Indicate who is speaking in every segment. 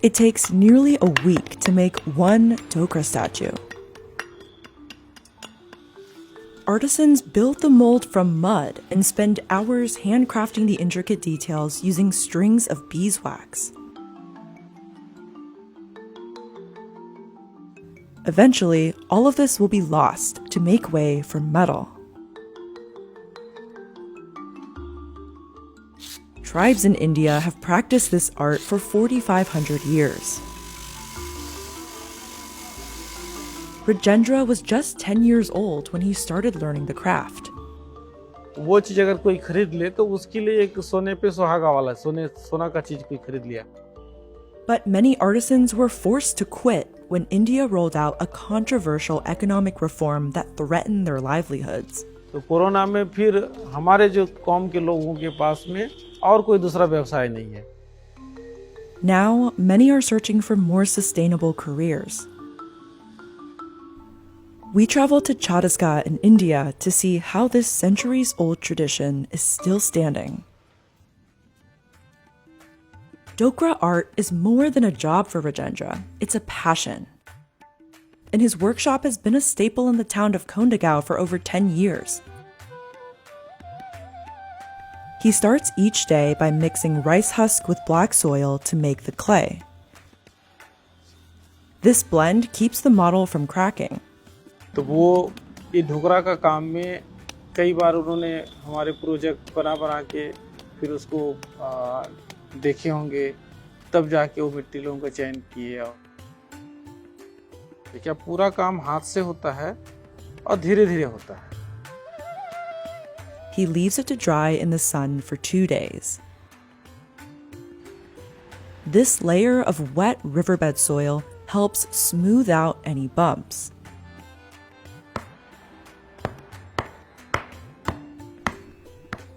Speaker 1: It takes nearly a week to make one Dokra statue. Artisans build the mold from mud and spend hours handcrafting the intricate details using strings of beeswax. Eventually, all of this will be lost to make way for metal. Tribes in India have practiced this art for 4,500 years. Rajendra was just 10 years old when he started learning the craft.
Speaker 2: वो चीज अगर कोई खरीद ले तो उसके लिए एक सोने पे सुहागा वाला सोना का चीज कोई खरीद लिया.
Speaker 1: But many artisans were forced to quit when India rolled out a controversial economic reform that threatened their livelihoods.
Speaker 2: तो कोरोना में फिर हमारे जो कौम के लोगों के पास में और कोई दूसरा व्यवसाय नहीं है.
Speaker 1: Now, many are searching for more sustainable careers. We traveled to Chhattisgarh in India to see how this centuries-old tradition is still standing. Dokra art is more than a job for Rajendra, it's a passion. And his workshop has been a staple in the town of Kondagaon for over 10 years. He starts each day by mixing rice husk with black soil to make the clay. This blend keeps the model from cracking.
Speaker 2: तो वो ये ढोकरा का काम में कई बार उन्होंने हमारे project बना के फिर उसको देखे होंगे, तब जाके वो मिट्टी लोगों का चयन किए. क्या पूरा काम हाथ से होता है और धीरे-धीरे होता है.
Speaker 1: He leaves it to dry in the sun for 2 days. This layer of wet riverbed soil helps smooth out any bumps.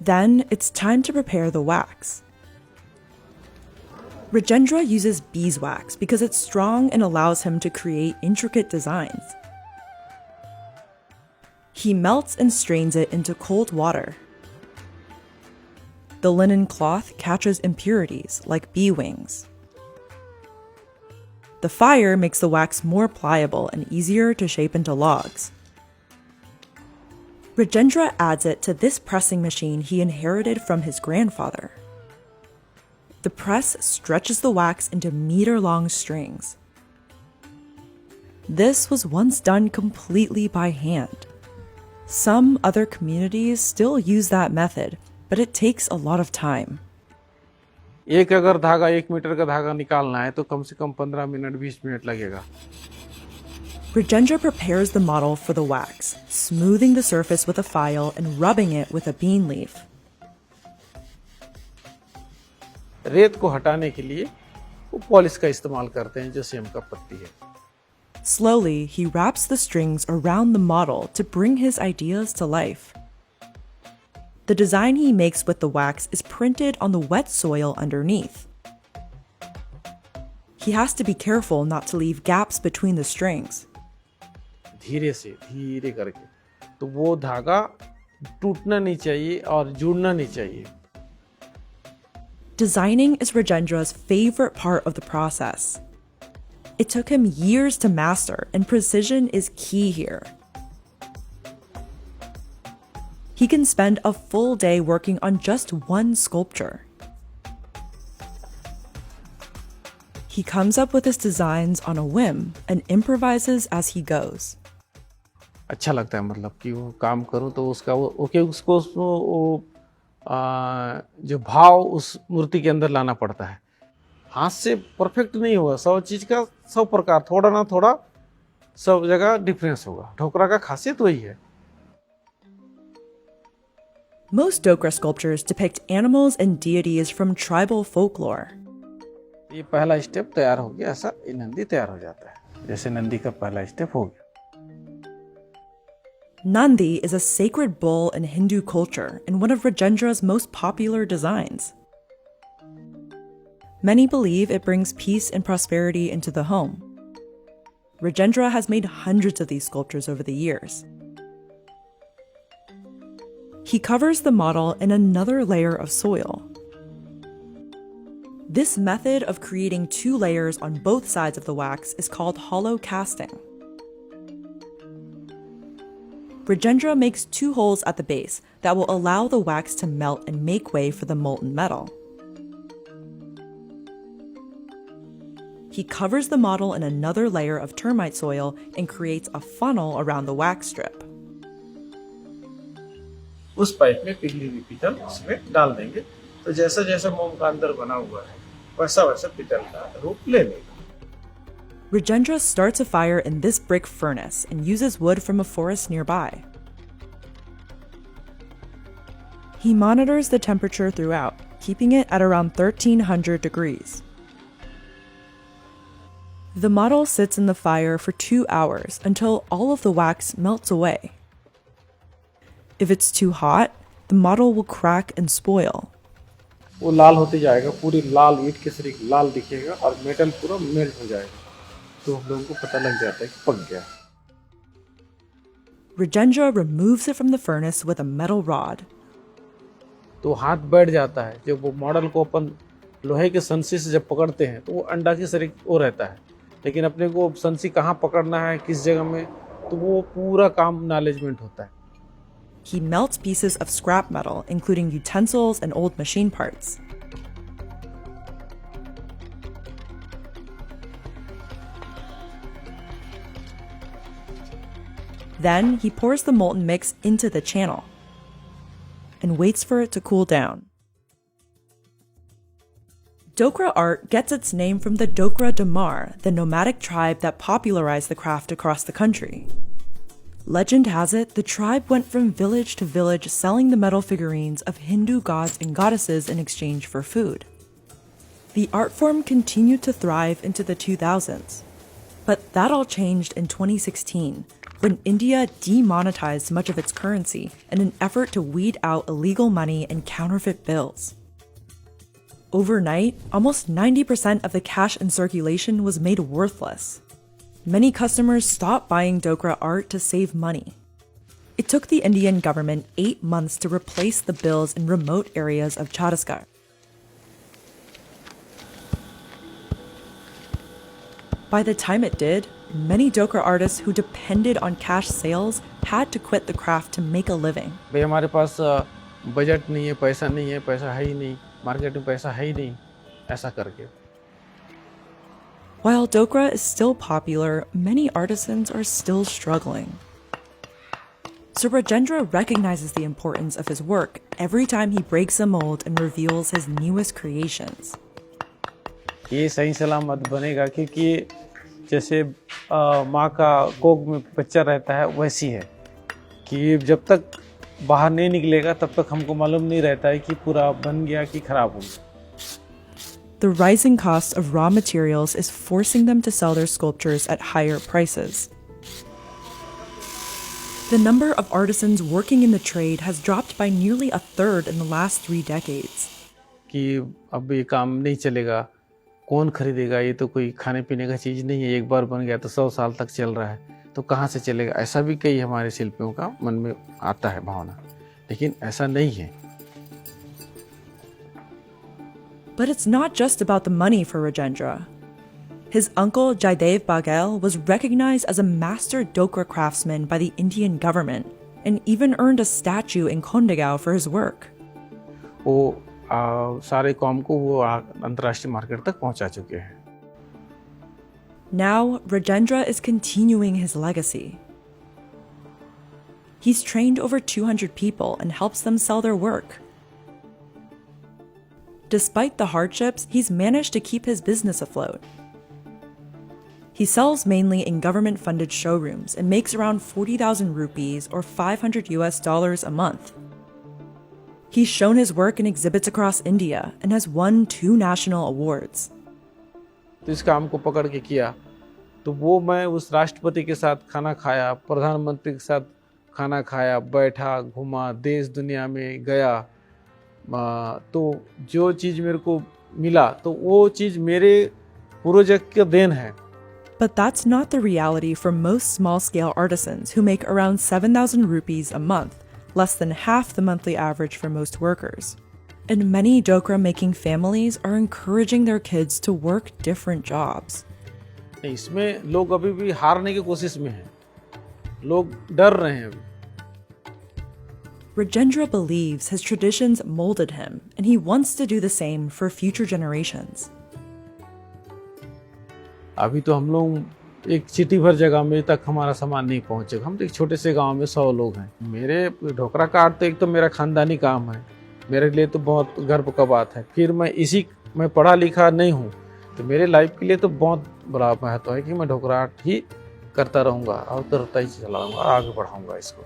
Speaker 1: Then it's time to prepare the wax. Rajendra uses beeswax because it's strong and allows him to create intricate designs. He melts and strains it into cold water. The linen cloth catches impurities like bee wings. The fire makes the wax more pliable and easier to shape into logs. Rajendra adds it to this pressing machine he inherited from his grandfather. The press stretches the wax into meter-long strings. This was once done completely by hand. Some other communities still use that method, but it takes a lot of time.
Speaker 2: एक अगर धागा 1 metre का धागा निकालना है तो कम से कम 15 minute 20 minute लगेगा.
Speaker 1: Rajendra prepares the model for the wax, smoothing the surface with a file and rubbing it with a bean leaf.
Speaker 2: रेत को हटाने के लिए वो पॉलिश का इस्तेमाल करते हैं जो सेम का पत्ती है.
Speaker 1: Slowly, he wraps the strings around the model to bring his ideas to life. The design he makes with the wax is printed on the wet soil underneath. He has to be careful not to leave gaps between the strings.
Speaker 2: धीरे से धीरे करके तो वो धागा टूटना नहीं चाहिए और जुड़ना नहीं चाहिए.
Speaker 1: Designing is Rajendra's favorite part of the process. It took him years to master, and precision is key here. He can spend a full day working on just one sculpture. He comes up with his designs on a whim and improvises as he goes.
Speaker 2: अच्छा लगता है मतलब कि वो काम करूं तो उसका उसको जो भाव उस मूर्ति के अंदर लाना पड़ता है. हाथ से परफेक्ट नहीं होगा, सब चीज का सब प्रकार थोड़ा ना थोड़ा सब जगह डिफरेंस होगा. ढोकरा का खासियत वही है.
Speaker 1: Most Dokra sculptures depict animals and deities from tribal folklore.
Speaker 2: ये पहला स्टेप तैयार हो गया, ऐसा ये नंदी तैयार हो जाता है. जैसे नंदी का पहला स्टेप हो गया.
Speaker 1: Nandi is a sacred bull in Hindu culture and one of Rajendra's most popular designs. Many believe it brings peace and prosperity into the home. Rajendra has made hundreds of these sculptures over the years. He covers the model in another layer of soil. This method of creating two layers on both sides of the wax is called hollow casting. Rajendra makes two holes at the base that will allow the wax to melt and make way for the molten metal. He covers the model in another layer of termite soil and creates a funnel around the wax strip.
Speaker 2: उस pipe में पिघली हुई पीतल उसमें डाल देंगे, तो जैसा जैसा मोम का अंदर बना हुआ है वैसा वैसा पीतल का रूप ले लेगा.
Speaker 1: Rajendra starts a fire in this brick furnace and uses wood from a forest nearby. He monitors the temperature throughout, keeping it at around 1300 degrees. The model sits in the fire for 2 hours until all of the wax melts away. If it's too hot, the model will crack and spoil.
Speaker 2: वो लाल होते जाएगा, पूरी लाल ईंट के सरीख लाल दिखेगा और metal पूरा melt हो जाएगा, तो हम लोगों को पता लग जाता है कि पक गया.
Speaker 1: Rajendra removes it from the furnace with a metal rod.
Speaker 2: तो हाथ बैठ जाता है. जब वो मॉडल को अपन लोहे के संसी से जब पकड़ते हैं तो वो अंडा की सरीख वो रहता है, लेकिन अपने को संसी कहाँ पकड़ना है किस जगह में, तो वो पूरा काम मैनेजमेंट होता है.
Speaker 1: He melts pieces of scrap metal, including utensils and old machine parts. Then he pours the molten mix into the channel and waits for it to cool down. Dokra art gets its name from the Dokra Damar, the nomadic tribe that popularized the craft across the country. Legend has it, the tribe went from village to village selling the metal figurines of Hindu gods and goddesses in exchange for food. The art form continued to thrive into the 2000s. But that all changed in 2016, when India demonetized much of its currency in an effort to weed out illegal money and counterfeit bills. Overnight, almost 90% of the cash in circulation was made worthless. Many customers stopped buying Dokra art to save money. It took the Indian government 8 months to replace the bills in remote areas of Chhattisgarh. By the time it did, many Dokra artists who depended on cash sales had to quit the craft to make a living.
Speaker 2: भाई हमारे पास budget नहीं है, पैसा है ही नहीं, market में पैसा है ही नहीं, ऐसा करके.
Speaker 1: While Dokra is still popular, many artisans are still struggling. So Rajendra recognizes the importance of his work every time he breaks a mold and reveals his newest creations.
Speaker 2: ये सही सलामत बनेगा क्योंकि जैसे माँ का कोख में बच्चा रहता है वैसी है कि जब तक बाहर नहीं निकलेगा तब तक हमको मालूम नहीं रहता है कि पूरा बन गया कि खराब हो गया.
Speaker 1: The rising cost of raw materials is forcing them to sell their sculptures at higher prices. The number of artisans working in the trade has dropped by nearly a third in the last 3 decades.
Speaker 2: कि अब ये काम नहीं चलेगा, कौन खरीदेगा, ये तो कोई खाने पीने का चीज़ नहीं है, एक बार बन गया तो 100 साल तक चल रहा है, तो कहाँ से चलेगा. ऐसा भी कई हमारे शिल्पियों का मन में आता है भावना, लेकिन ऐसा नहीं है.
Speaker 1: But it's not just about the money for Rajendra. His uncle Jaidev Baghel was recognized as a master Dokra craftsman by the Indian government and even earned a statue in Kondegao for his work.
Speaker 2: वो सारे काम को वो अंतर्राष्ट्रीय market तक पहुंचा चुके हैं.
Speaker 1: Now, Rajendra is continuing his legacy. He's trained over 200 people and helps them sell their work. Despite the hardships, he's managed to keep his business afloat. He sells mainly in government-funded showrooms and makes around 40,000 rupees or $500 a month. He's shown his work in exhibits across India and has won 2 national awards.
Speaker 2: तो इस काम को पकड़ के किया तो वो मैं उस राष्ट्रपति के साथ खाना खाया, प्रधानमंत्री के साथ खाना खाया, बैठा, घूमा, देश दुनिया में गया, तो जो चीज़ मेरे को मिला तो वो चीज़ मेरे पूर्वज का देन है.
Speaker 1: But that's not the reality for most small-scale artisans who make around 7,000 rupees a month, less than half the monthly average for most workers. And many dokra making families are encouraging their kids to work different jobs.
Speaker 2: इसमें लोग अभी भी हारने की कोशिश में हैं, लोग डर रहे हैं अभी।
Speaker 1: Rajendra believes his traditions molded him, and he wants to do the same for future generations.
Speaker 2: अभी तो हम लोग एक सिटी भर जगह में तक हमारा सामान नहीं पहुंचेगा। हम तो एक छोटे से गांव में 100 लोग हैं। मेरे ढोकरा का आर्ट तो एक तो मेरा खानदानी काम है, मेरे लिए तो बहुत गर्व का बात है। फिर मैं पढ़ा लिखा नहीं हूँ, तो मेरे लाइफ के लिए तो बहुत बड़ा महत्व है कि मैं ढोकरा आर्ट ही करता रहूँगा और करता ही चलाऊँगा, आगे बढ़ाऊँगा इसको।